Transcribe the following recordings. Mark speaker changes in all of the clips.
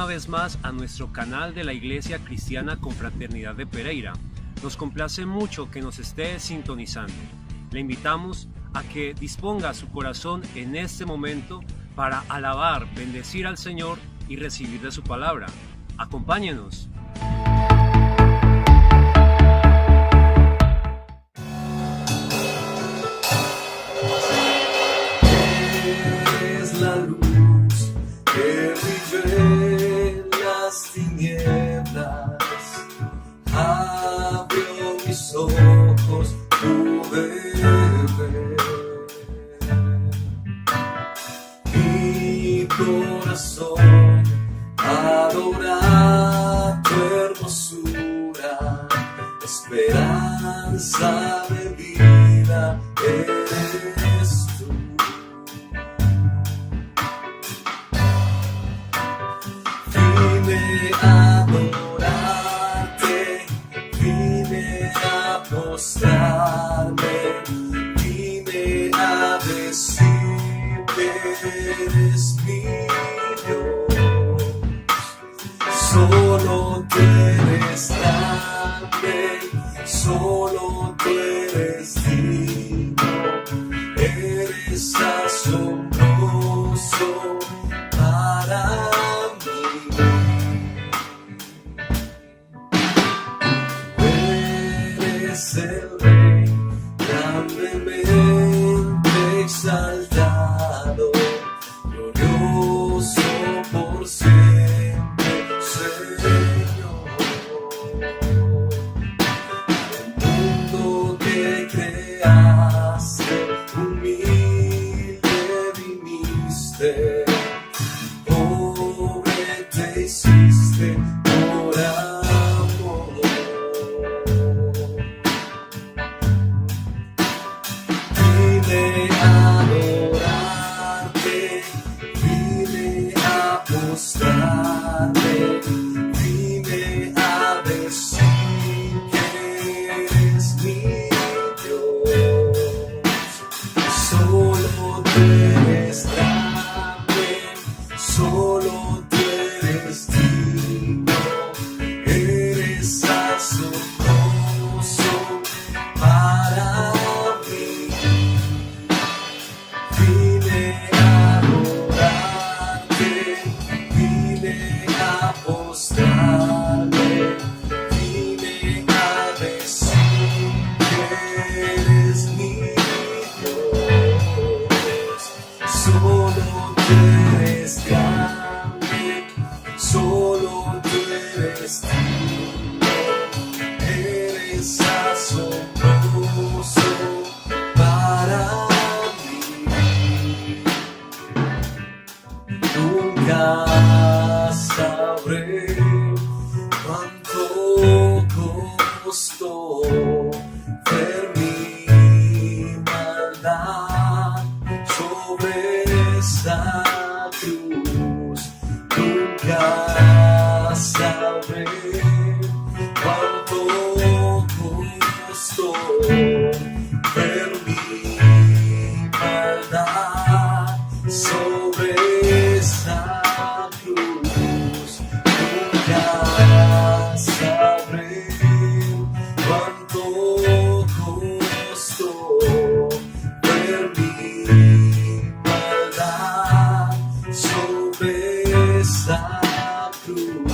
Speaker 1: vez más a nuestro canal de la Iglesia Cristiana Confraternidad de Pereira. Nos complace mucho que nos esté sintonizando. Le invitamos a que disponga su corazón en este momento para alabar, bendecir al Señor y recibir de su palabra. Acompáñenos.
Speaker 2: Es la luz que vive en las tinieblas. Abrió mis ojos, pude ver. Mi corazón adora tu hermosura, esperanza de vida eres tú. Vine a adorarte, vine a postrarme, vine a decir que eres mi Dios. Solo tú eres grande, solo tú eres digno, eres asombroso para mí. Eres el Rey, grandemente exaltado, glorioso por siempre, Señor. El mundo que creaste, humilde viniste, pobre te hiciste por amor. Vine a adorarte, vine a postrarme, vine a decir que eres mi Dios. Solo tú eres grande, solo tú eres digno, eres asombroso para mí. Vine a adorarte, vine a postrarme, vine a decir que eres mi Dios. Solo tú eres grande, solo tú eres digno, eres asombroso para mí. Nunca sabré cuánto costó ver mi maldad sobre esa cruz. Nunca sabré cuánto costó ver mi maldad sobre esa cruz. Nunca sabré cuánto costó ver mi maldad sobre esa cruz.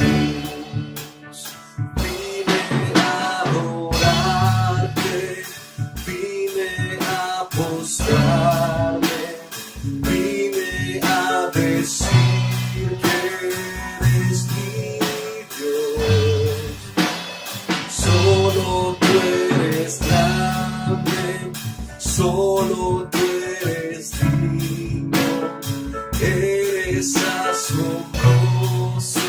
Speaker 2: Vine a adorarte, vine a postrarme, vine a decir que eres mi Dios. Solo tú eres grande, solo tú eres digno, eres asombroso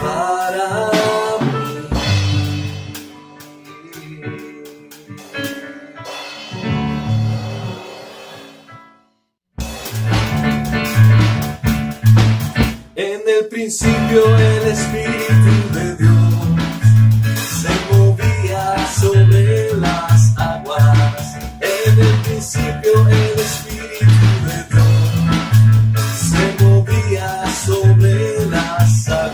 Speaker 2: para mí. En el principio el Espíritu de Dios se movía sobre las aguas. En el principio el Espíritu de Dios se movía sobre las aguas.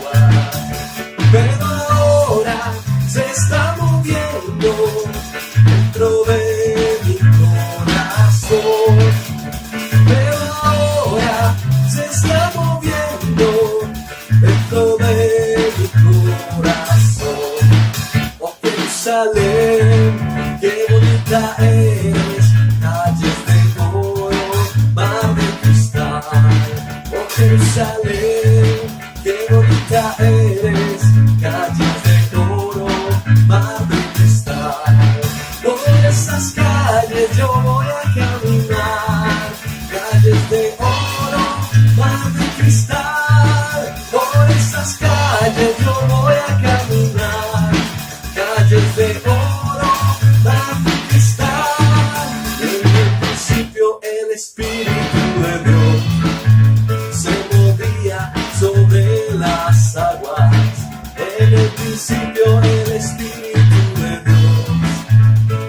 Speaker 2: Jerusalén, qué bonita eres, calles de oro, mar de cristal. Oh Jerusalén, qué bonita eres, calles de oro, mar de cristal. Por esas calles yo voy a caminar, calles de oro, mar de cristal. Por esas calles yo voy a caminar, calles de oro, mar de cristal. En el principio el Espíritu de Dios se movía sobre las aguas. En el principio el Espíritu de Dios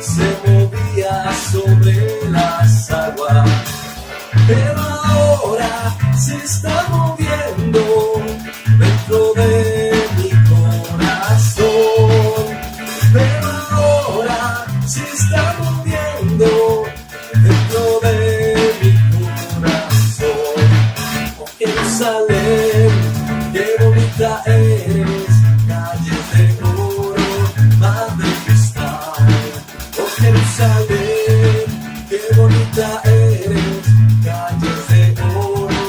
Speaker 2: se movía sobre las aguas. Pero ahora se está moviendo dentro de mi corazón. Pero ahora se está moviendo dentro de mi corazón. Oh Jerusalén, qué bonita eres, calles de oro, mar de cristal. Oh Jerusalén, qué bonita eres, calles de oro,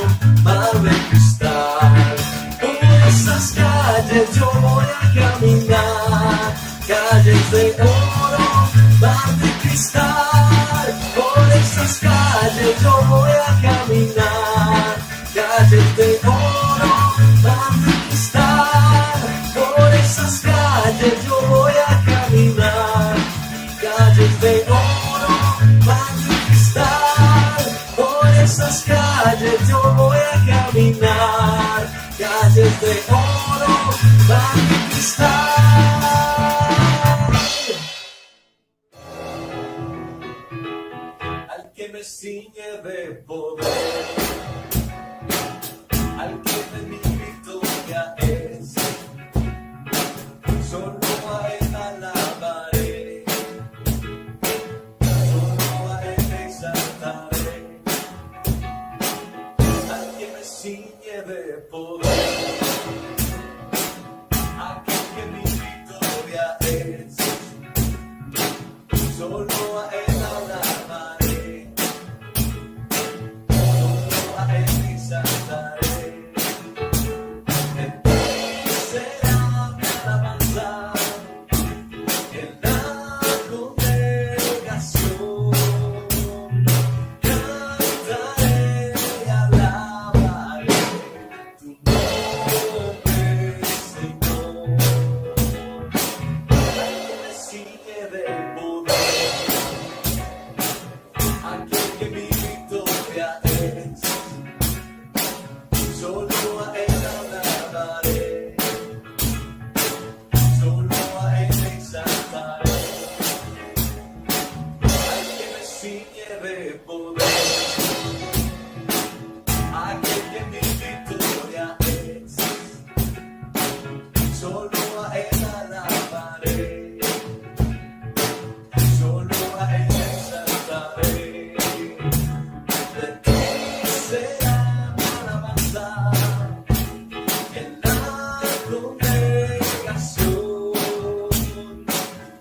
Speaker 2: mar de cristal. Por esas calles yo voy a caminar, calles de oro, mar de cristal. Por esas calles yo voy a caminar, calles de oro, mar de cristal. Por esas calles yo voy a caminar, calles de oro, mar de cristal. Por esas calles yo voy a caminar, calles de oro, mar de cristal. Al que me ciñe de poder, al que de mi victoria es, solo a él alabaré, solo a él exaltaré. Al que me ciñe de poder, aquel que mi victoria es, solo a él alabaré, solo a él exaltaré. Entonces será mi alabanza en la congregación. Cantaré y alabaré tu nombre, Señor. Al que me sigue del poder, aquel que mi victoria es, solo a él alabaré, solo a él exaltaré. Al que me ciñe de poder, aquel que mi victoria es, solo a él alabaré, solo a él exaltaré. De ti será mi alabanza en la congregación.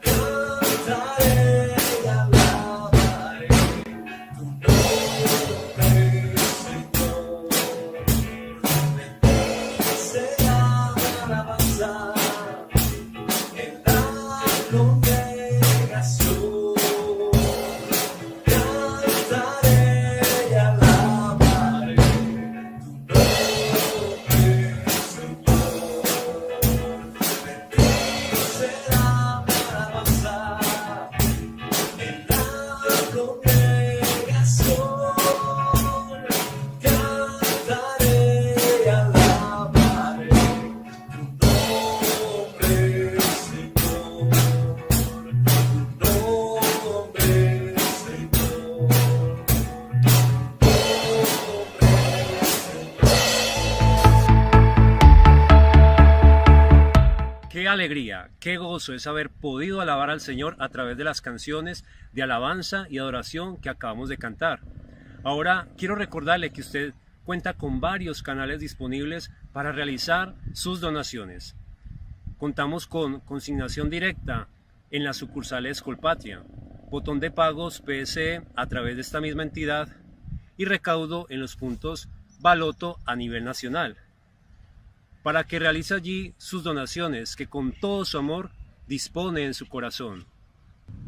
Speaker 2: Cantaré y alabaré tu nombre, Señor. De ti será mi alabanza en la congregación. Cantaré y alabaré tu nombre, Señor. De ti será mi alabanza en la congregación. Cantaré y alabaré tu nombre, Señor. Tu nombre, Señor.
Speaker 1: Qué alegría, qué gozo es haber podido alabar al Señor a través de las canciones de alabanza y adoración que acabamos de cantar. Ahora quiero recordarle que usted cuenta con varios canales disponibles para realizar sus donaciones. Contamos con consignación directa en las sucursales Colpatria, botón de pagos PSE a través de esta misma entidad y recaudo en los puntos Baloto a nivel nacional, para que realice allí sus donaciones que con todo su amor dispone en su corazón.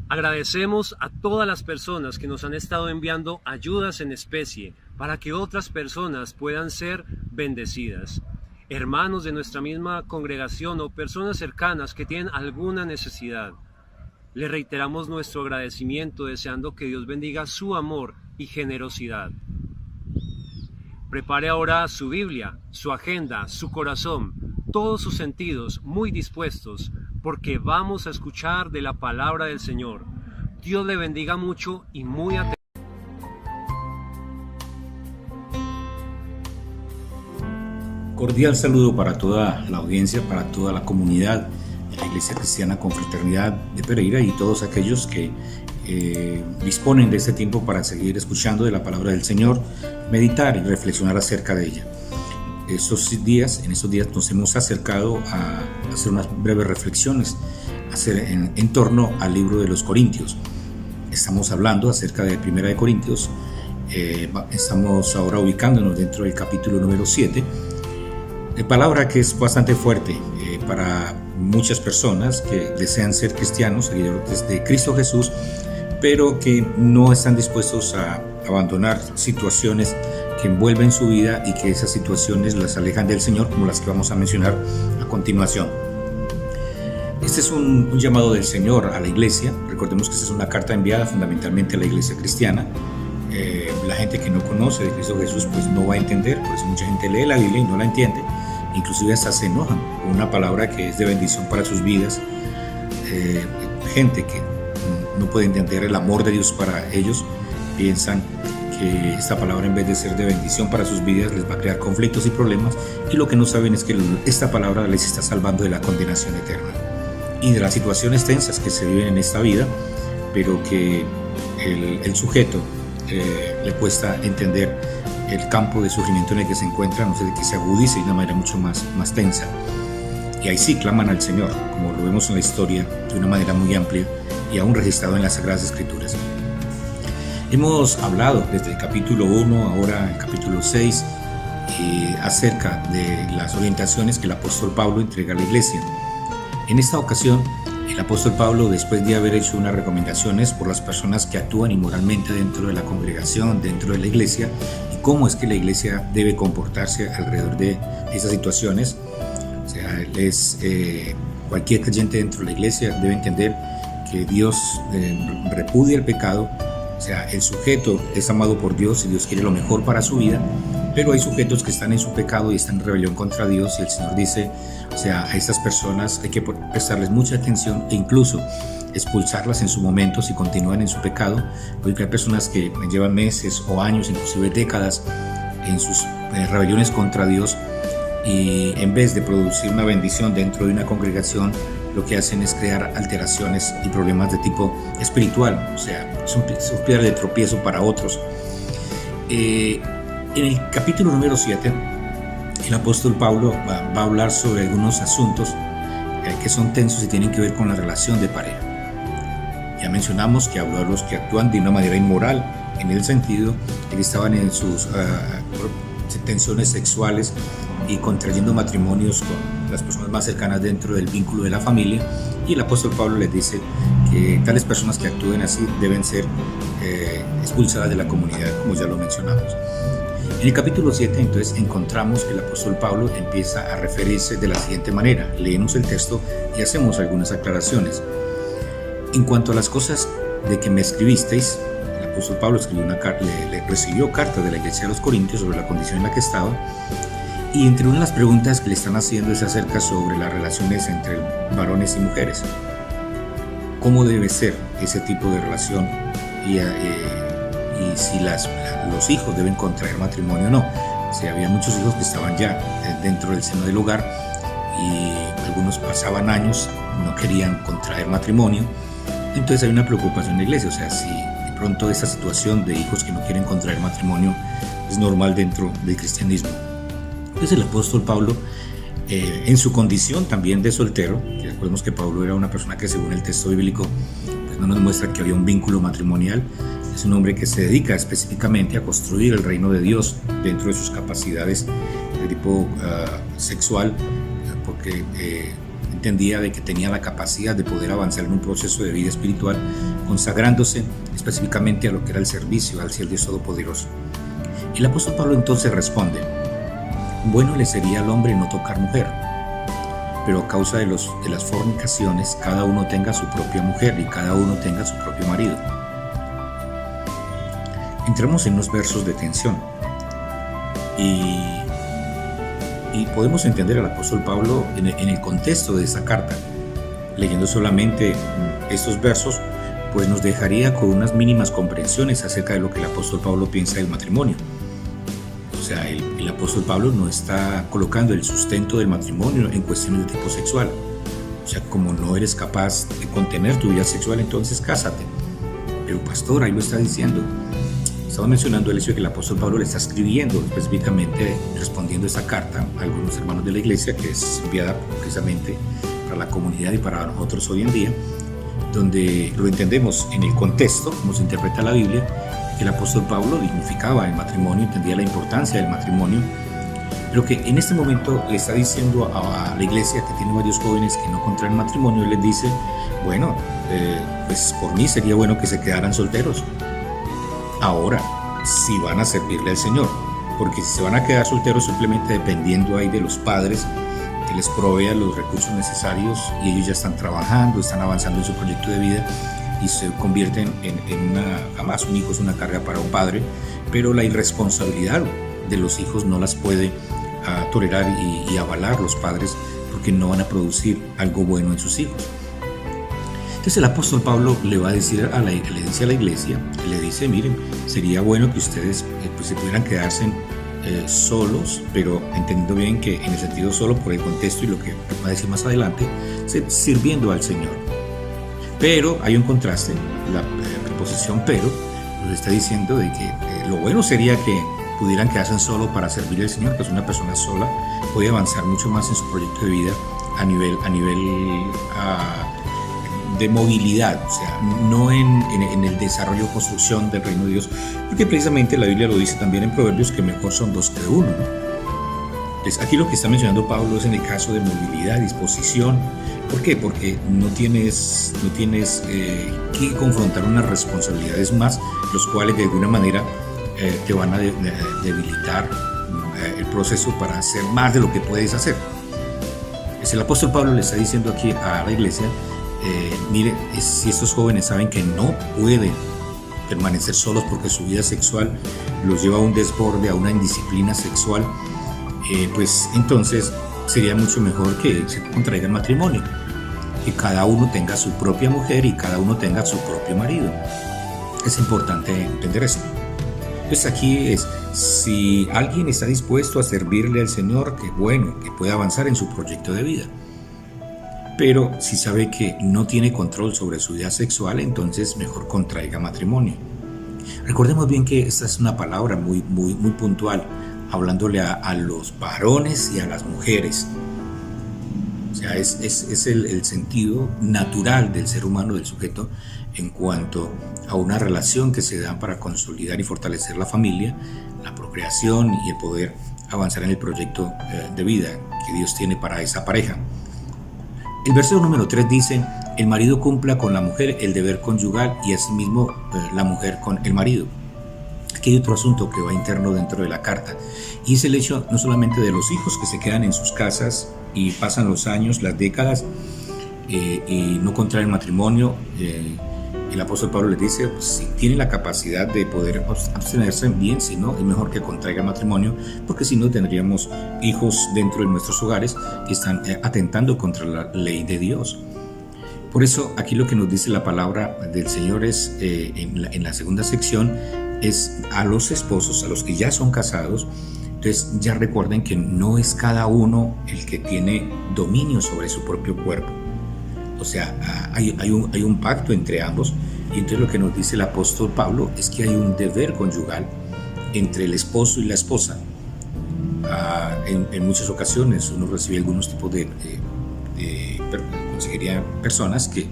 Speaker 1: Agradecemos a todas las personas que nos han estado enviando ayudas en especie para que otras personas puedan ser bendecidas. Hermanos de nuestra misma congregación o personas cercanas que tienen alguna necesidad. Le reiteramos nuestro agradecimiento deseando que Dios bendiga su amor y generosidad. Prepare ahora su Biblia, su agenda, su corazón, todos sus sentidos muy dispuestos, porque vamos a escuchar de la palabra del Señor. Dios le bendiga mucho y muy atentamente.
Speaker 3: Cordial saludo para toda la audiencia, para toda la comunidad de la Iglesia Cristiana Confraternidad de Pereira y todos aquellos que disponen de este tiempo para seguir escuchando de la palabra del Señor, meditar y reflexionar acerca de ella. En estos días nos hemos acercado a hacer unas breves reflexiones en torno al libro de los Corintios. Estamos hablando acerca de 1 de Corintios, estamos ahora ubicándonos dentro del capítulo número 7, palabra que es bastante fuerte para muchas personas que desean ser cristianos, seguidores de Cristo Jesús, pero que no están dispuestos a abandonar situaciones que envuelven su vida y que esas situaciones las alejan del Señor, como las que vamos a mencionar a continuación. Este es un llamado del Señor a la iglesia. Recordemos que esta es una carta enviada fundamentalmente a la iglesia cristiana. La gente que no conoce de Cristo Jesús pues no va a entender, por eso mucha gente lee la Biblia y no la entiende, inclusive hasta se enojan con una palabra que es de bendición para sus vidas. Gente que no puede entender el amor de Dios para ellos, piensan que esta palabra, en vez de ser de bendición para sus vidas, les va a crear conflictos y problemas, y lo que no saben es que esta palabra les está salvando de la condenación eterna y de las situaciones tensas que se viven en esta vida, pero que el sujeto le cuesta entender el campo de sufrimiento en el que se encuentra, no sé, de que se agudice de una manera mucho más tensa. Y ahí sí claman al Señor, como lo vemos en la historia de una manera muy amplia y aún registrado en las Sagradas Escrituras. Hemos hablado desde el capítulo 1, ahora el capítulo 6, acerca de las orientaciones que el apóstol Pablo entrega a la iglesia. En esta ocasión, el apóstol Pablo, después de haber hecho unas recomendaciones por las personas que actúan inmoralmente dentro de la congregación, dentro de la iglesia, y cómo es que la iglesia debe comportarse alrededor de esas situaciones, o sea, cualquier creyente dentro de la iglesia debe entender que Dios repudia el pecado. O sea, el sujeto es amado por Dios y Dios quiere lo mejor para su vida, pero hay sujetos que están en su pecado y están en rebelión contra Dios, y el Señor dice, o sea, a estas personas hay que prestarles mucha atención e incluso expulsarlas en su momento si continúan en su pecado, porque hay personas que llevan meses o años, inclusive décadas, en sus rebeliones contra Dios, y en vez de producir una bendición dentro de una congregación, lo que hacen es crear alteraciones y problemas de tipo espiritual, o sea, son piedras de tropiezo para otros. En el capítulo número 7, el apóstol Pablo va a hablar sobre algunos asuntos que son tensos y tienen que ver con la relación de pareja. Ya mencionamos que habló a los que actúan de una manera inmoral, en el sentido de que estaban en sus tensiones sexuales y contrayendo matrimonios con las personas más cercanas dentro del vínculo de la familia, y el apóstol Pablo les dice que tales personas que actúen así deben ser expulsadas de la comunidad, como ya lo mencionamos. En el capítulo 7 entonces encontramos que el apóstol Pablo empieza a referirse de la siguiente manera. Leemos el texto y hacemos algunas aclaraciones. En cuanto a las cosas de que me escribisteis, el apóstol Pablo le recibió cartas de la iglesia de los Corintios sobre la condición en la que estaba, y entre una de las preguntas que le están haciendo es acerca sobre las relaciones entre varones y mujeres. ¿Cómo debe ser ese tipo de relación? Y si los hijos deben contraer matrimonio o no. O sea, había muchos hijos que estaban ya dentro del seno del hogar y algunos pasaban años, no querían contraer matrimonio. Entonces hay una preocupación en la iglesia, o sea, si de pronto esta situación de hijos que no quieren contraer matrimonio es normal dentro del cristianismo. Entonces el apóstol Pablo En su condición también de soltero, que recordemos que Pablo era una persona que según el texto bíblico pues no nos muestra que había un vínculo matrimonial. Es un hombre que se dedica específicamente a construir el reino de Dios dentro de sus capacidades de tipo sexual, porque entendía de que tenía la capacidad de poder avanzar en un proceso de vida espiritual, consagrándose específicamente a lo que era el servicio hacia el Dios Todopoderoso. Y el apóstol Pablo entonces responde: bueno le sería al hombre no tocar mujer, pero a causa de las fornicaciones cada uno tenga su propia mujer y cada uno tenga su propio marido. Entramos en unos versos de tensión y podemos entender al apóstol Pablo en el contexto de esta carta. Leyendo solamente estos versos, pues nos dejaría con unas mínimas comprensiones acerca de lo que el apóstol Pablo piensa del matrimonio. O sea, el apóstol Pablo no está colocando el sustento del matrimonio en cuestiones de tipo sexual. O sea, como no eres capaz de contener tu vida sexual, entonces cásate. Pero pastor, ahí lo está diciendo. Estamos mencionando el hecho de que el apóstol Pablo le está escribiendo, específicamente respondiendo esta carta a algunos hermanos de la iglesia, que es enviada precisamente para la comunidad y para nosotros hoy en día, donde lo entendemos en el contexto, como se interpreta la Biblia, que el apóstol Pablo dignificaba el matrimonio, entendía la importancia del matrimonio, pero que en este momento le está diciendo a la iglesia, que tiene varios jóvenes que no contraen matrimonio, y les dice: bueno, pues por mí sería bueno que se quedaran solteros. Ahora, si van a servirle al Señor, porque si se van a quedar solteros simplemente dependiendo ahí de los padres que les provean los recursos necesarios y ellos ya están trabajando, están avanzando en su proyecto de vida y se convierten jamás un hijo es una carga para un padre, pero la irresponsabilidad de los hijos no las puede tolerar y avalar los padres, porque no van a producir algo bueno en sus hijos. Entonces el apóstol Pablo le va a decir le dice a la iglesia, le dice: miren, sería bueno que ustedes pues se pudieran quedarse solos, pero entendiendo bien que en el sentido solo por el contexto y lo que va a decir más adelante, sirviendo al Señor. Pero hay un contraste, la preposición pero nos está diciendo de que lo bueno sería que pudieran quedarse solos para servir al Señor, que es una persona sola, puede avanzar mucho más en su proyecto de vida a nivel de movilidad, o sea, no en el desarrollo o construcción del reino de Dios, porque precisamente la Biblia lo dice también en Proverbios que mejor son dos que uno, ¿no? Entonces aquí lo que está mencionando Pablo es en el caso de movilidad, disposición. ¿Por qué? Porque no tienes que confrontar unas responsabilidades más, los cuales de alguna manera te van a debilitar el proceso para hacer más de lo que puedes hacer. Es el apóstol Pablo le está diciendo aquí a la iglesia: mire, si estos jóvenes saben que no pueden permanecer solos porque su vida sexual los lleva a un desborde, a una indisciplina sexual, pues entonces sería mucho mejor que se contraigan matrimonio, que cada uno tenga su propia mujer y cada uno tenga su propio marido. Es importante entender eso. Entonces aquí es, si alguien está dispuesto a servirle al Señor, que bueno, que pueda avanzar en su proyecto de vida. Pero si sabe que no tiene control sobre su vida sexual, entonces mejor contraiga matrimonio. Recordemos bien que esta es una palabra muy puntual, hablándole a los varones y a las mujeres. O sea, es el sentido natural del ser humano, del sujeto, en cuanto a una relación que se da para consolidar y fortalecer la familia, la procreación y el poder avanzar en el proyecto de vida que Dios tiene para esa pareja. El versículo número 3 dice: el marido cumpla con la mujer el deber conyugal y asimismo la mujer con el marido. Aquí hay otro asunto que va interno dentro de la carta, y es el hecho no solamente de los hijos que se quedan en sus casas y pasan los años, las décadas y no contraen matrimonio. El apóstol Pablo les dice: pues, si tienen la capacidad de poder abstenerse, bien; si no, es mejor que contraigan matrimonio, porque si no tendríamos hijos dentro de nuestros hogares que están atentando contra la ley de Dios. Por eso aquí lo que nos dice la palabra del Señor es, en la segunda sección, es a los esposos, a los que ya son casados. Entonces ya recuerden que no es cada uno el que tiene dominio sobre su propio cuerpo. O sea, hay un pacto entre ambos, y entonces lo que nos dice el apóstol Pablo es que hay un deber conyugal entre el esposo y la esposa. En muchas ocasiones uno recibe algunos tipos de consejería, personas que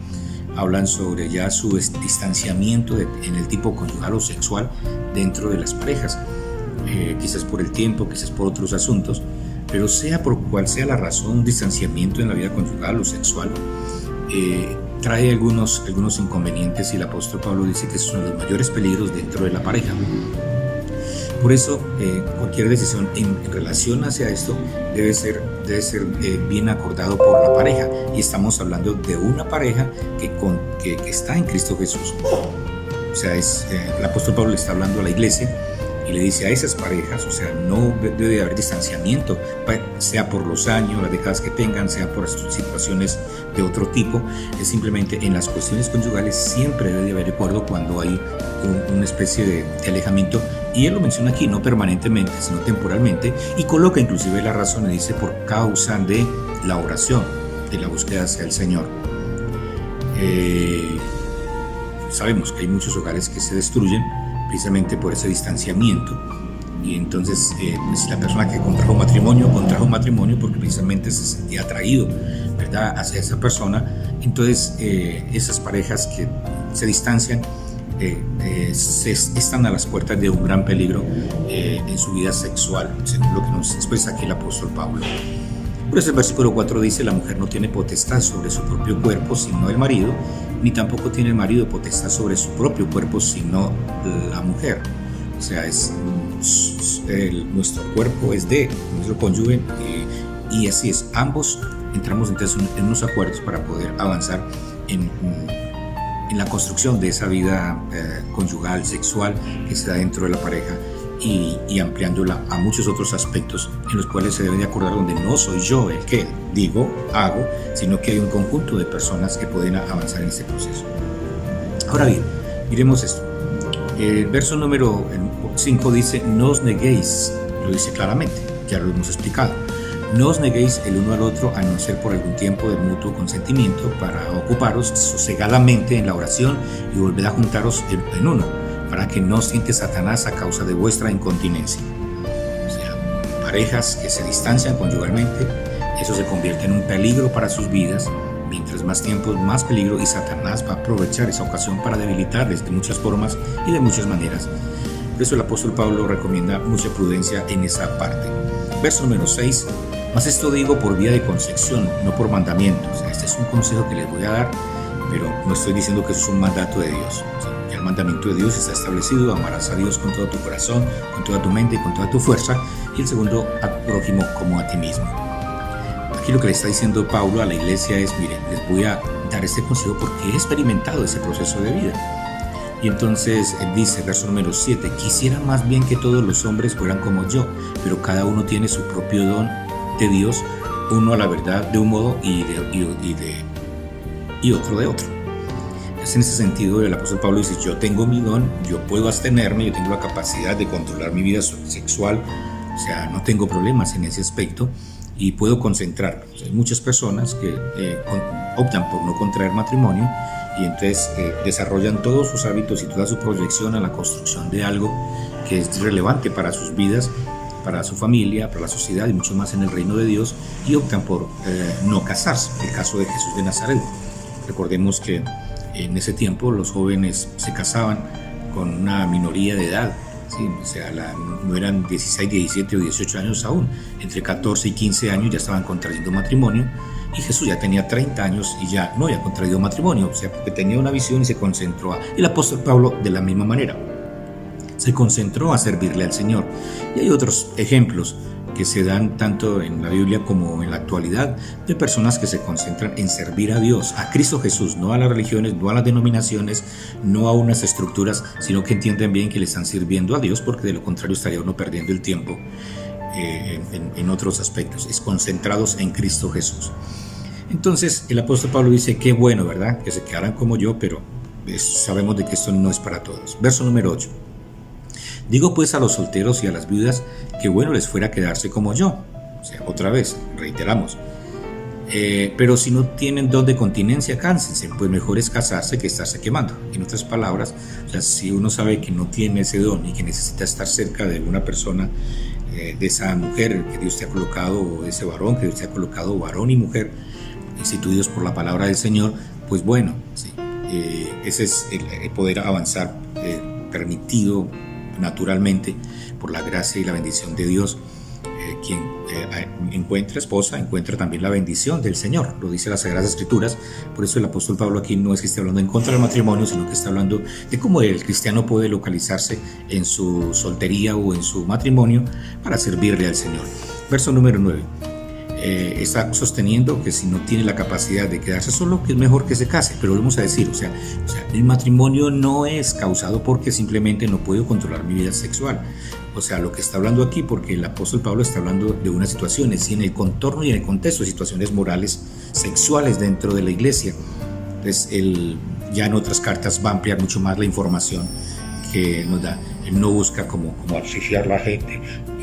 Speaker 3: hablan sobre ya su distanciamiento en el tipo conyugal o sexual dentro de las parejas, quizás por el tiempo, quizás por otros asuntos, pero sea por cual sea la razón, un distanciamiento en la vida conyugal o sexual trae algunos inconvenientes, y el apóstol Pablo dice que son los mayores peligros dentro de la pareja. Por eso, cualquier decisión en relación hacia esto debe ser bien acordado por la pareja, y estamos hablando de una pareja que está en Cristo Jesús. O sea, el apóstol Pablo le está hablando a la iglesia y le dice a esas parejas, o sea, no debe haber distanciamiento, sea por los años, las décadas que tengan, sea por situaciones de otro tipo. Es simplemente en las cuestiones conyugales siempre debe haber acuerdo cuando hay una especie de alejamiento, y él lo menciona aquí, no permanentemente, sino temporalmente, y coloca inclusive la razón, y dice por causa de la oración, de la búsqueda hacia el Señor. Sabemos que hay muchos hogares que se destruyen precisamente por ese distanciamiento, y entonces si la persona que contrajo matrimonio porque precisamente se sentía atraído, ¿verdad?, hacia esa persona. Entonces esas parejas que se distancian están a las puertas de un gran peligro en su vida sexual, según lo que nos expresa aquí el apóstol Pablo. Por eso el versículo 4 dice: la mujer no tiene potestad sobre su propio cuerpo sino el marido, ni tampoco tiene el marido potestad sobre su propio cuerpo sino la mujer. O sea, nuestro cuerpo es de nuestro cónyuge, y así es. Ambos entramos entonces en unos acuerdos para poder avanzar en la construcción de esa vida conyugal, sexual, que se da dentro de la pareja, y ampliándola a muchos otros aspectos en los cuales se debe de acordar, donde no soy yo el que digo, hago, sino que hay un conjunto de personas que pueden avanzar en este proceso. Ahora bien, miremos esto. El verso número 5 dice: no os neguéis, lo dice claramente, ya lo hemos explicado. No os neguéis el uno al otro, a no ser por algún tiempo de mutuo consentimiento, para ocuparos sosegadamente en la oración y volver a juntaros en uno, para que no os tiente Satanás a causa de vuestra incontinencia. O sea, parejas que se distancian conyugalmente, eso se convierte en un peligro para sus vidas. Mientras más tiempo, más peligro, y Satanás va a aprovechar esa ocasión para debilitarles de muchas formas y de muchas maneras. Por eso el apóstol Pablo recomienda mucha prudencia en esa parte. Verso número 6: mas esto digo por vía de concesión, no por mandamiento. O sea, este es un consejo que les voy a dar, pero no estoy diciendo que eso es un mandato de Dios. O sea, el mandamiento de Dios está establecido: amarás a Dios con todo tu corazón, con toda tu mente y con toda tu fuerza, y el segundo, a tu prójimo como a ti mismo. Aquí lo que le está diciendo Pablo a la iglesia es: miren, les voy a dar este consejo porque he experimentado ese proceso de vida. Y entonces él dice, verso número 7: quisiera más bien que todos los hombres fueran como yo, pero cada uno tiene su propio don de Dios, uno a la verdad de un modo y otro de otro. Es en ese sentido el apóstol Pablo dice: yo tengo mi don, yo puedo abstenerme, yo tengo la capacidad de controlar mi vida sexual, o sea, no tengo problemas en ese aspecto, y puedo concentrarme. O sea, hay muchas personas que optan por no contraer matrimonio, y entonces desarrollan todos sus hábitos y toda su proyección a la construcción de algo que es relevante para sus vidas, para su familia, para la sociedad y mucho más en el reino de Dios, y optan por no casarse. El caso de Jesús de Nazaret. Recordemos que en ese tiempo los jóvenes se casaban con una minoría de edad, ¿sí? O sea, no eran 16, 17 o 18 años aún. Entre 14 y 15 años ya estaban contrayendo matrimonio, y Jesús ya tenía 30 años y ya no había contraído matrimonio, o sea, porque tenía una visión y se concentró. El apóstol Pablo de la misma manera se concentró a servirle al Señor. Y hay otros ejemplos que se dan tanto en la Biblia como en la actualidad, de personas que se concentran en servir a Dios, a Cristo Jesús, no a las religiones, no a las denominaciones, no a unas estructuras, sino que entienden bien que le están sirviendo a Dios, porque de lo contrario estaría uno perdiendo el tiempo en otros aspectos. Es concentrados en Cristo Jesús. Entonces el apóstol Pablo dice: qué bueno, ¿verdad?, que se quedaran como yo, pero sabemos de que esto no es para todos. Verso número 8: digo pues a los solteros y a las viudas que bueno les fuera quedarse como yo. O sea, otra vez, reiteramos. Pero si no tienen don de continencia, cánsense, pues mejor es casarse que estarse quemando. En otras palabras, o sea, si uno sabe que no tiene ese don y que necesita estar cerca de una persona de esa mujer que Dios te ha colocado, o de ese varón que Dios te ha colocado, varón y mujer, instituidos por la palabra del Señor, pues bueno, sí, ese es el poder avanzar permitido naturalmente por la gracia y la bendición de Dios. Quien encuentra esposa, encuentra también la bendición del Señor, lo dice las Sagradas Escrituras. Por eso el apóstol Pablo aquí no es que esté hablando en contra del matrimonio, sino que está hablando de cómo el cristiano puede localizarse en su soltería o en su matrimonio para servirle al Señor. Verso número 9. Está sosteniendo que si no tiene la capacidad de quedarse solo, que es mejor que se case. Pero volvemos a decir, o sea, el matrimonio no es causado porque simplemente no puedo controlar mi vida sexual. O sea, lo que está hablando aquí, porque el apóstol Pablo está hablando de unas situaciones, y en el contorno y en el contexto de situaciones morales, sexuales dentro de la iglesia. Entonces, él ya en otras cartas va a ampliar mucho más la información que nos da. Él no busca como asfixiar a la gente,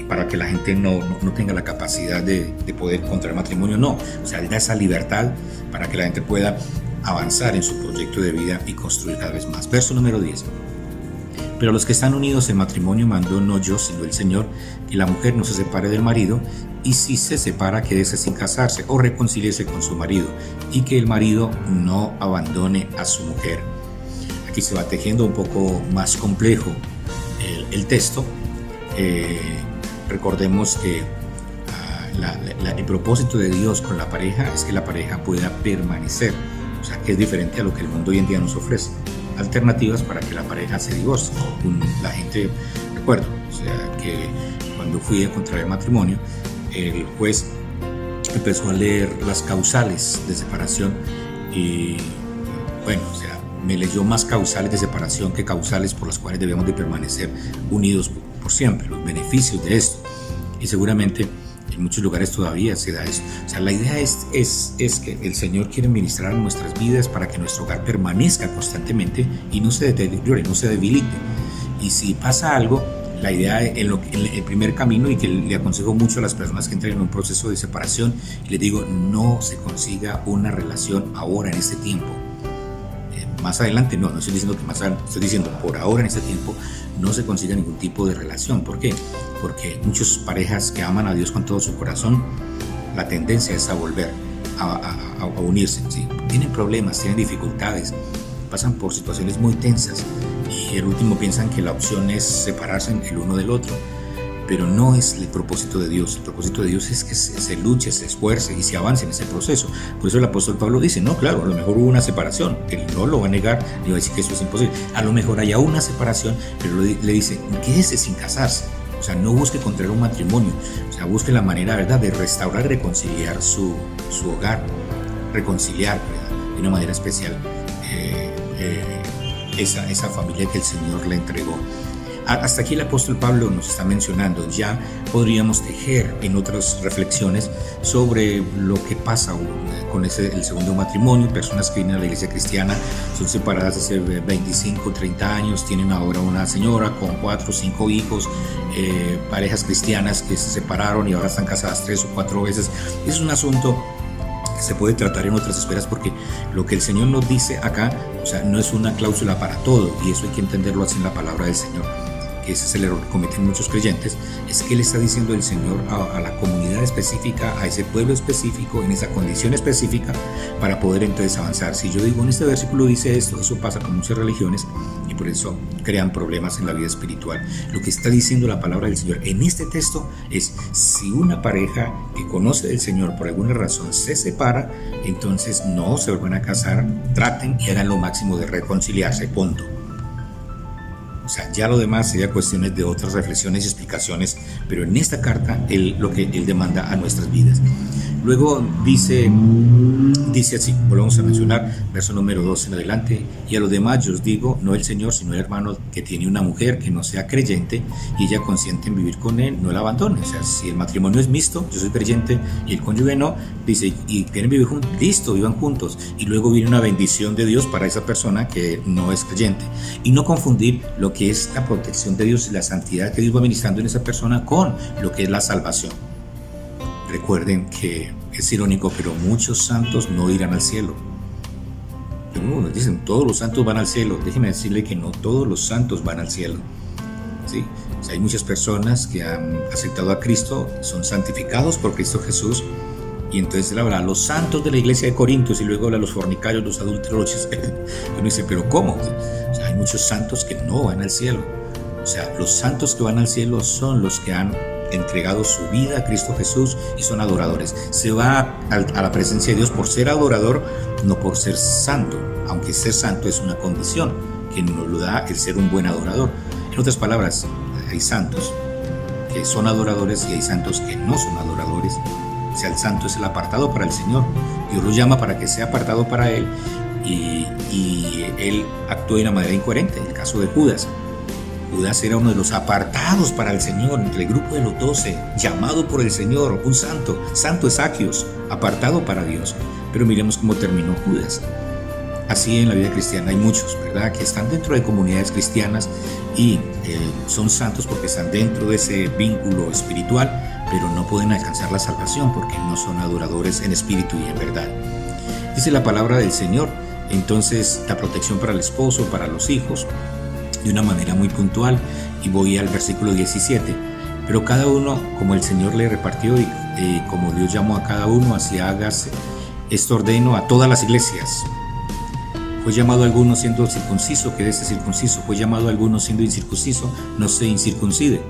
Speaker 3: para que la gente no tenga la capacidad de poder contraer matrimonio, no. O sea, él da esa libertad para que la gente pueda avanzar en su proyecto de vida y construir cada vez más. Verso número 10. Pero los que están unidos en matrimonio mandó no yo, sino el Señor, que la mujer no se separe del marido, y si se separa, quédese sin casarse o reconcíliese con su marido, y que el marido no abandone a su mujer. Aquí se va tejiendo un poco más complejo el texto. Recordemos que el propósito de Dios con la pareja es que la pareja pueda permanecer, o sea, que es diferente a lo que el mundo hoy en día nos ofrece. Alternativas para que la pareja se divorcie. La gente, recuerdo, o sea, que cuando fui a contraer matrimonio, el juez empezó a leer las causales de separación y, bueno, o sea, me leyó más causales de separación que causales por las cuales debemos de permanecer unidos por siempre, los beneficios de esto. Y seguramente en muchos lugares todavía se da eso. O sea, la idea es que el Señor quiere ministrar en nuestras vidas para que nuestro hogar permanezca constantemente y no se deteriore, no se debilite. Y si pasa algo, la idea en el primer camino, y que le aconsejo mucho a las personas que entran en un proceso de separación, y les digo, no se consiga una relación ahora en este tiempo. Más adelante, no estoy diciendo que más adelante, estoy diciendo por ahora en este tiempo no se consiga ningún tipo de relación. ¿Por qué? Porque muchas parejas que aman a Dios con todo su corazón, la tendencia es a volver a unirse, ¿sí? Tienen problemas, tienen dificultades, pasan por situaciones muy tensas y al último piensan que la opción es separarse el uno del otro. Pero no es el propósito de Dios. El propósito de Dios es que se luche, se esfuerce y se avance en ese proceso. Por eso el apóstol Pablo dice, no, claro, a lo mejor hubo una separación. Él no lo va a negar, ni va a decir que eso es imposible. A lo mejor haya una separación, pero le dice, quédese sin casarse. O sea, no busque contraer un matrimonio. O sea, busque la manera, ¿verdad?, de restaurar y reconciliar su hogar. Reconciliar, ¿verdad?, de una manera especial esa familia que el Señor le entregó. Hasta aquí el apóstol Pablo nos está mencionando. Ya podríamos tejer en otras reflexiones sobre lo que pasa con el segundo matrimonio. Personas que vienen a la iglesia cristiana, son separadas hace 25, 30 años, tienen ahora una señora con 4 o 5 hijos, parejas cristianas que se separaron y ahora están casadas 3 o 4 veces. Es un asunto que se puede tratar en otras esferas, porque lo que el Señor nos dice acá, o sea, no es una cláusula para todo, y eso hay que entenderlo así en la palabra del Señor. Ese es el error que cometen muchos creyentes, es que le está diciendo el Señor a la comunidad específica, a ese pueblo específico, en esa condición específica, para poder entonces avanzar. Si yo digo, en este versículo dice esto, eso pasa con muchas religiones y por eso crean problemas en la vida espiritual. Lo que está diciendo la palabra del Señor en este texto es, si una pareja que conoce del Señor por alguna razón se separa, entonces no se vuelvan a casar, traten y hagan lo máximo de reconciliarse, punto. O sea, ya lo demás sería cuestiones de otras reflexiones y explicaciones, pero en esta carta lo que él demanda a nuestras vidas. Luego dice así, volvemos a mencionar, verso número 2 en adelante, y a los demás yo os digo, no el Señor, sino el hermano que tiene una mujer que no sea creyente y ella consiente en vivir con él, no la abandone. O sea, si el matrimonio es mixto, yo soy creyente y el cónyuge no, dice, y quieren vivir juntos, listo, vivan juntos. Y luego viene una bendición de Dios para esa persona que no es creyente. Y no confundir lo que es la protección de Dios y la santidad que Dios va ministrando en esa persona con lo que es la salvación. Recuerden que es irónico, pero muchos santos no irán al cielo. Nos dicen, todos los santos van al cielo. Déjenme decirle que no todos los santos van al cielo, ¿sí? O sea, hay muchas personas que han aceptado a Cristo, son santificados por Cristo Jesús, y entonces él habla a los santos de la iglesia de Corintios y luego habla a los fornicarios, los adúlteros. Uno dice, ¿pero cómo? O sea, hay muchos santos que no van al cielo. O sea, los santos que van al cielo son los que han entregado su vida a Cristo Jesús y son adoradores. Se va a la presencia de Dios por ser adorador, no por ser santo, aunque ser santo es una condición que nos lo da el ser un buen adorador. En otras palabras, hay santos que son adoradores y hay santos que no son adoradores. O sea, el santo es el apartado para el Señor. Dios lo llama para que sea apartado para Él, y Él actuó de una manera incoherente. En el caso de Judas, Judas era uno de los apartados para el Señor, entre el grupo de los 12, llamado por el Señor, un santo. Santo es Zaqueos, apartado para Dios. Pero miremos cómo terminó Judas. Así en la vida cristiana hay muchos, ¿verdad?, que están dentro de comunidades cristianas y son santos porque están dentro de ese vínculo espiritual, pero no pueden alcanzar la salvación porque no son adoradores en espíritu y en verdad. Dice la palabra del Señor, entonces, la protección para el esposo, para los hijos, de una manera muy puntual, y voy al versículo 17. Pero cada uno, como el Señor le repartió y como Dios llamó a cada uno, así hágase. Esto ordeno a todas las iglesias. Fue llamado a alguno siendo circunciso, quédese circunciso. Fue llamado a alguno siendo incircunciso, no se incircuncide.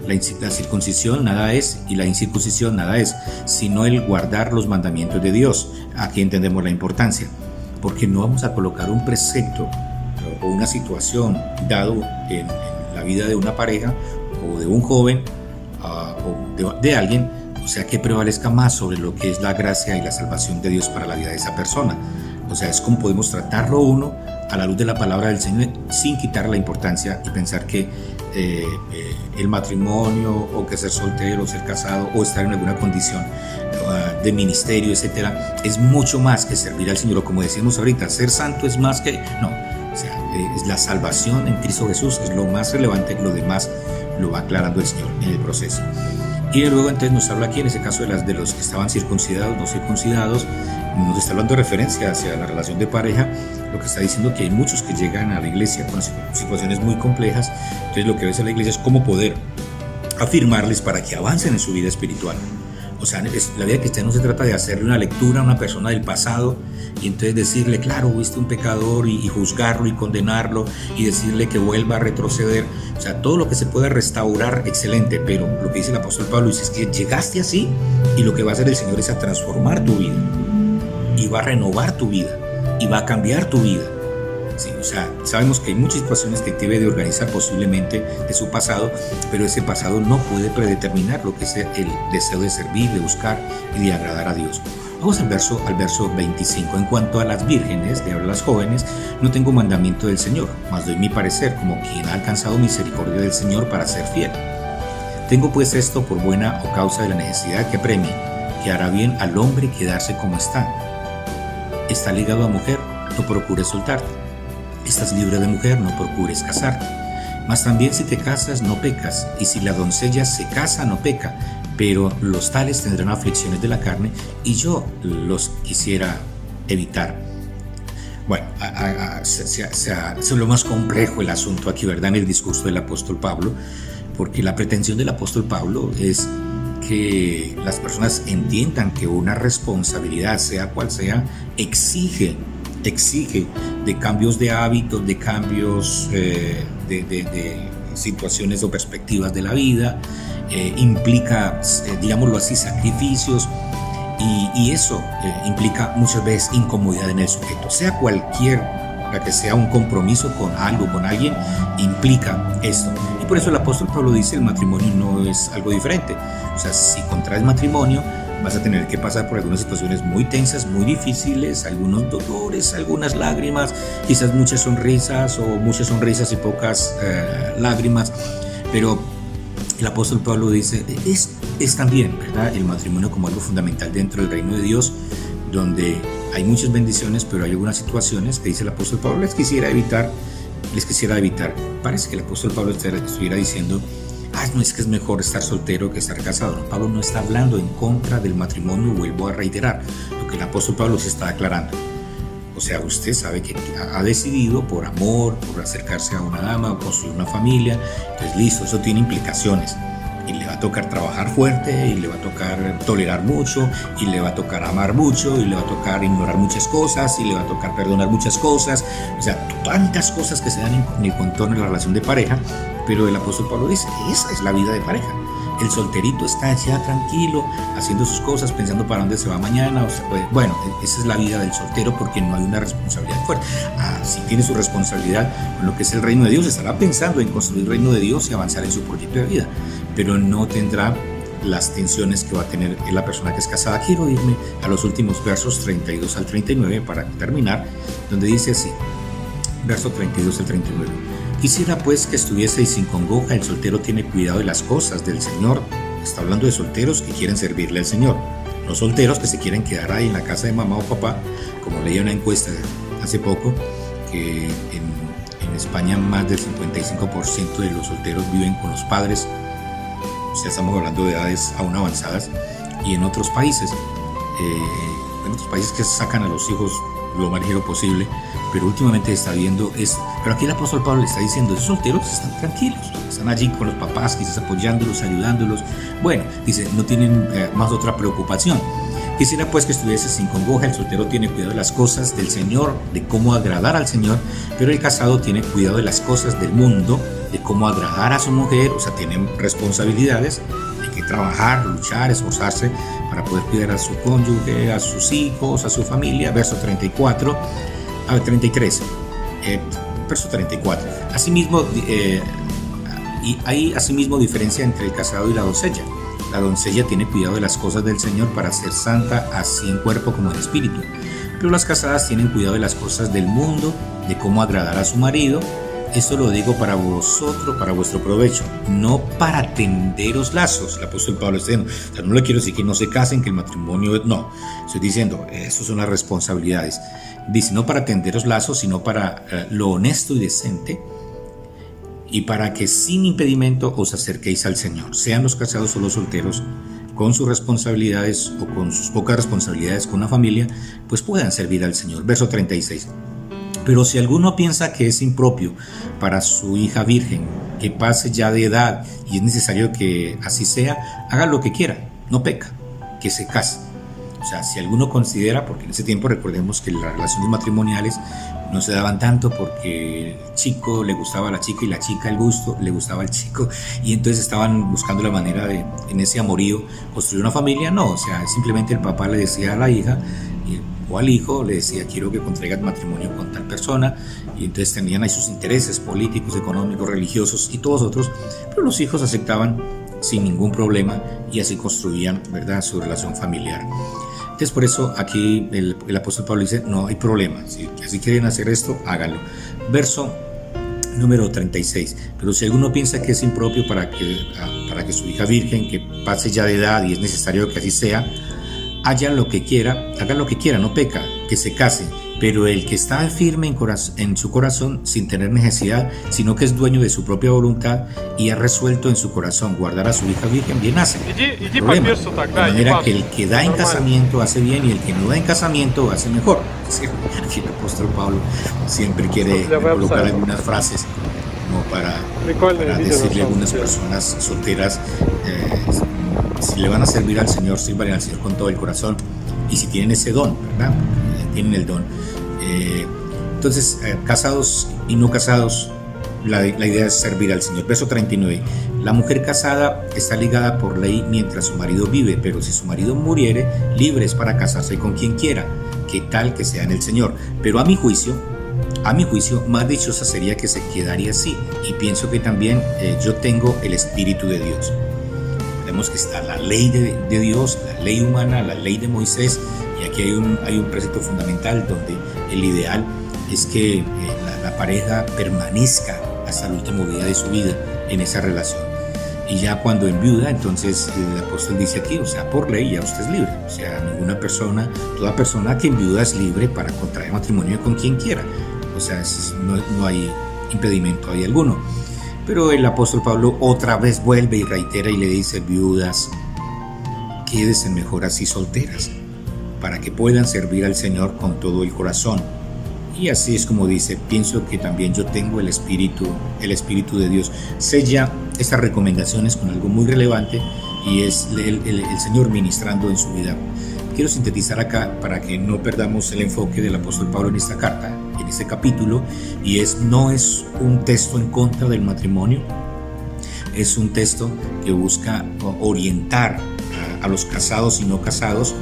Speaker 3: La circuncisión nada es y la incircuncisión nada es, sino el guardar los mandamientos de Dios. Aquí entendemos la importancia, porque no vamos a colocar un precepto o una situación dado en la vida de una pareja o de un joven o de alguien, o sea, que prevalezca más sobre lo que es la gracia y la salvación de Dios para la vida de esa persona. O sea, es como podemos tratarlo uno a la luz de la palabra del Señor sin quitar la importancia y pensar que el matrimonio o que ser soltero, ser casado o estar en alguna condición de ministerio, etcétera, es mucho más que servir al Señor. O como decimos ahorita, ser santo es más que... No, o sea, es la salvación en Cristo Jesús, es lo más relevante, lo demás lo va aclarando el Señor en el proceso. Y luego entonces nos habla aquí en ese caso de los que estaban circuncidados, no circuncidados, nos está hablando de referencia hacia la relación de pareja, lo que está diciendo que hay muchos que llegan a la iglesia con situaciones muy complejas. Entonces lo que ves en la iglesia es cómo poder afirmarles para que avancen en su vida espiritual. O sea, la vida cristiana no se trata de hacerle una lectura a una persona del pasado y entonces decirle, claro, fuiste un pecador, y juzgarlo y condenarlo y decirle que vuelva a retroceder. O sea, todo lo que se pueda restaurar, excelente, pero lo que dice el apóstol Pablo es que llegaste así y lo que va a hacer el Señor es a transformar tu vida y va a renovar tu vida y va a cambiar tu vida. Sí, o sea, sabemos que hay muchas situaciones que debe de organizar posiblemente de su pasado, pero ese pasado no puede predeterminar lo que es el deseo de servir, de buscar y de agradar a Dios. Vamos al verso 25. En cuanto a las vírgenes, de las jóvenes, no tengo mandamiento del Señor, mas doy mi parecer como quien ha alcanzado misericordia del Señor para ser fiel. Tengo pues esto por buena o causa de la necesidad que premie, que hará bien al hombre quedarse como está. Está ligado a mujer, no procures soltarte. Estás libre de mujer, no procures casarte. Mas también si te casas, no pecas, y si la doncella se casa, no peca, pero los tales tendrán aflicciones de la carne, y yo los quisiera evitar. Bueno, es lo más complejo el asunto aquí, ¿verdad?, en el discurso del apóstol Pablo, porque la pretensión del apóstol Pablo es que las personas entiendan que una responsabilidad, sea cual sea, exige de cambios de hábitos, de cambios de situaciones o perspectivas de la vida, implica, digámoslo así, sacrificios, y eso implica muchas veces incomodidad en el sujeto, sea que sea un compromiso con algo, con alguien, implica esto. Y por eso el apóstol Pablo dice, el matrimonio no es algo diferente. O sea, si contraes matrimonio, vas a tener que pasar por algunas situaciones muy tensas, muy difíciles, algunos dolores, algunas lágrimas, quizás muchas sonrisas y pocas lágrimas, pero el apóstol Pablo dice, es también, ¿verdad?, el matrimonio como algo fundamental dentro del reino de Dios, donde hay muchas bendiciones, pero hay algunas situaciones que dice el apóstol Pablo les quisiera evitar. Parece que el apóstol Pablo estuviera diciendo, no es que es mejor estar soltero que estar casado. No, Pablo no está hablando en contra del matrimonio, vuelvo a reiterar lo que el apóstol Pablo se está aclarando. O sea, usted sabe que ha decidido por amor, por acercarse a una dama o construir una familia. Entonces, listo, eso tiene implicaciones. Y le va a tocar trabajar fuerte, y le va a tocar tolerar mucho, y le va a tocar amar mucho, y le va a tocar ignorar muchas cosas, y le va a tocar perdonar muchas cosas. O sea, tantas cosas que se dan en el contorno de la relación de pareja. Pero el apóstol Pablo dice, esa es la vida de pareja. El solterito está ya tranquilo, haciendo sus cosas, pensando para dónde se va mañana. O sea, bueno, esa es la vida del soltero, porque no hay una responsabilidad fuerte. Si tiene su responsabilidad con lo que es el reino de Dios, estará pensando en construir el reino de Dios y avanzar en su proyecto de vida, pero no tendrá las tensiones que va a tener la persona que es casada. Quiero irme a los últimos versos 32 al 39 para terminar, donde dice así, verso 32 al 39. Quisiera pues que estuvieseis sin congoja. El soltero tiene cuidado de las cosas del Señor. Está hablando de solteros que quieren servirle al Señor, no solteros que se quieren quedar ahí en la casa de mamá o papá. Como leí una encuesta hace poco, que en España más del 55% de los solteros viven con los padres. O sea, estamos hablando de edades aún avanzadas. Y en otros países que sacan a los hijos lo más ligero posible, pero últimamente está viendo eso. Pero aquí el apóstol Pablo le está diciendo, los solteros están tranquilos, están allí con los papás, quizás apoyándolos, ayudándolos. Bueno, dice, no tienen más otra preocupación. Quisiera pues que estuviese sin congoja. El soltero tiene cuidado de las cosas del Señor, de cómo agradar al Señor, pero el casado tiene cuidado de las cosas del mundo, de cómo agradar a su mujer. O sea, tienen responsabilidades, hay que trabajar, luchar, esforzarse para poder cuidar a su cónyuge, a sus hijos, a su familia. Verso 33, verso 34. Asimismo, y hay asimismo diferencia entre el casado y la doncella. La doncella tiene cuidado de las cosas del Señor para ser santa, así en cuerpo como en espíritu. Pero las casadas tienen cuidado de las cosas del mundo, de cómo agradar a su marido. Esto lo digo para vosotros, para vuestro provecho, no para tenderos lazos. El apóstol Pablo está diciendo, o sea, no le quiero decir que no se casen, que el matrimonio, no. Estoy diciendo, eso son las responsabilidades. Dice, no para tenderos lazos, sino para lo honesto y decente, y para que sin impedimento os acerquéis al Señor. Sean los casados o los solteros, con sus responsabilidades o con sus pocas responsabilidades con la familia, pues puedan servir al Señor. Verso 36. Pero si alguno piensa que es impropio para su hija virgen, que pase ya de edad y es necesario que así sea, haga lo que quiera, no peca, que se case. O sea, si alguno considera, porque en ese tiempo recordemos que las relaciones matrimoniales no se daban tanto porque el chico le gustaba a la chica y la chica el gusto le gustaba al chico, y entonces estaban buscando la manera de, en ese amorío, construir una familia. No, o sea, simplemente el papá le decía a la hija o al hijo, le decía, quiero que contraigas matrimonio con tal persona, y entonces tenían ahí sus intereses políticos, económicos, religiosos y todos otros, pero los hijos aceptaban sin ningún problema y así construían, ¿verdad?, su relación familiar. Entonces, por eso aquí el apóstol Pablo dice, no hay problema, si quieren hacer esto, háganlo. Verso número 36. Pero si alguno piensa que es impropio para que su hija virgen, que pase ya de edad y es necesario que así sea, haga lo que quiera, no peca, que se case. Pero el que está firme en su corazón, sin tener necesidad, sino que es dueño de su propia voluntad y ha resuelto en su corazón guardar a su hija virgen, bien hace. De manera que el que da en casamiento hace bien, y el que no da en casamiento hace mejor. Es decir, aquí el apóstol Pablo siempre quiere colocar algunas frases como para decirle a algunas personas solteras, si le van a servir al Señor, sirvan al Señor con todo el corazón, y si tienen ese don, ¿verdad?, tienen el don. Entonces, casados y no casados, la idea es servir al Señor. Verso 39. La mujer casada está ligada por ley mientras su marido vive, pero si su marido muriere, libre es para casarse con quien quiera, que tal que sea en el Señor. Pero a mi juicio, más dichosa sería que se quedaría así, y pienso que también yo tengo el Espíritu de Dios. Vemos que está la ley de Dios, la ley humana, la ley de Moisés, y aquí hay un precepto fundamental donde el ideal es que la pareja permanezca hasta el último día de su vida en esa relación. Y ya cuando enviuda, entonces el apóstol dice aquí, o sea, por ley ya usted es libre. O sea, toda persona que enviuda es libre para contraer matrimonio con quien quiera. O sea, no hay impedimento ahí alguno. Pero el apóstol Pablo otra vez vuelve y reitera y le dice, viudas, quédense mejor así solteras, para que puedan servir al Señor con todo el corazón. Y así es como dice, pienso que también yo tengo el Espíritu de Dios. Sella estas recomendaciones con algo muy relevante y es el Señor ministrando en su vida. Quiero sintetizar acá para que no perdamos el enfoque del apóstol Pablo en esta carta, en este capítulo, y no es un texto en contra del matrimonio, es un texto que busca orientar a los casados y no casados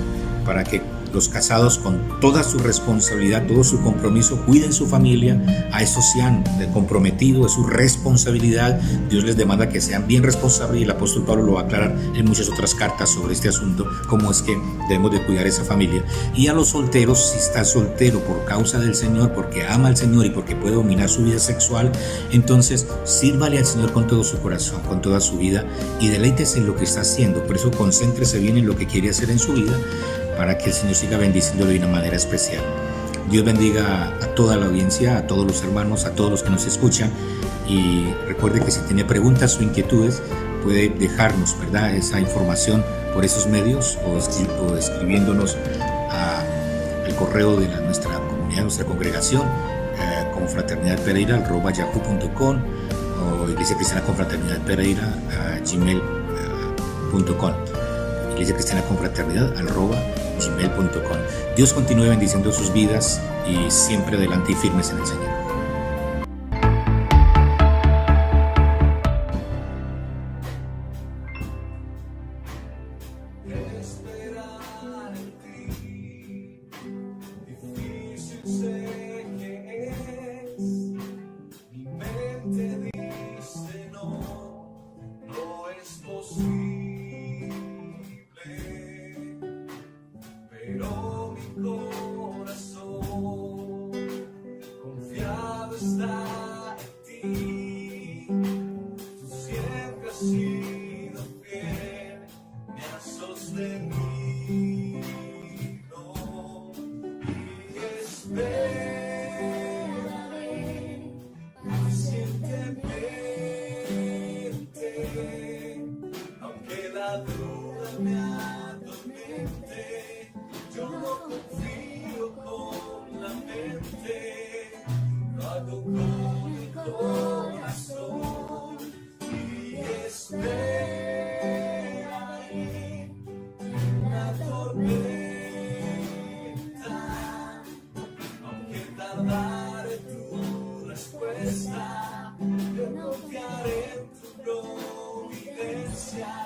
Speaker 3: para que los casados, con toda su responsabilidad, todo su compromiso, cuiden su familia. A eso se han comprometido, es su responsabilidad. Dios les demanda que sean bien responsables y el apóstol Pablo lo va a aclarar en muchas otras cartas sobre este asunto, cómo es que debemos de cuidar esa familia. Y a los solteros, si está soltero por causa del Señor, porque ama al Señor y porque puede dominar su vida sexual, entonces sírvale al Señor con todo su corazón, con toda su vida, y deleítese en lo que está haciendo. Por eso concéntrese bien en lo que quiere hacer en su vida, para que el Señor siga bendiciéndolo de una manera especial. Dios bendiga a toda la audiencia, a todos los hermanos, a todos los que nos escuchan, y recuerde que si tiene preguntas o inquietudes puede dejarnos, ¿verdad?, esa información por esos medios o escribiéndonos al correo de nuestra comunidad, nuestra congregación, confraternidadpereira@yahoo.com o Iglesia Cristiana Confraternidad Pereira @gmail.com. Iglesia Cristiana Confraternidad @gmail.com. Dios continúe bendiciendo sus vidas y siempre adelante y firmes en el Señor.
Speaker 2: Respuesta, yo confiaré en tu providencia.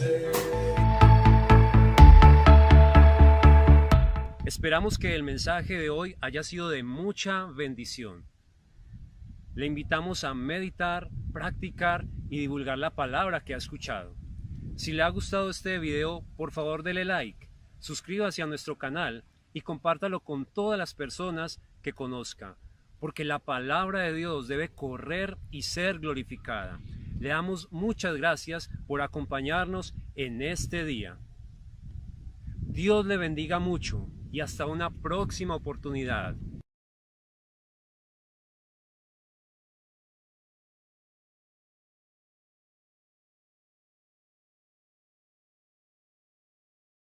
Speaker 2: conocer.
Speaker 1: Esperamos que el mensaje de hoy haya sido de mucha bendición. Le invitamos a meditar, practicar y divulgar la palabra que ha escuchado. Si le ha gustado este video, por favor dele like, suscríbase a nuestro canal y compártalo con todas las personas que conozca, porque la palabra de Dios debe correr y ser glorificada. Le damos muchas gracias por acompañarnos en este día. Dios le bendiga mucho y hasta una próxima oportunidad.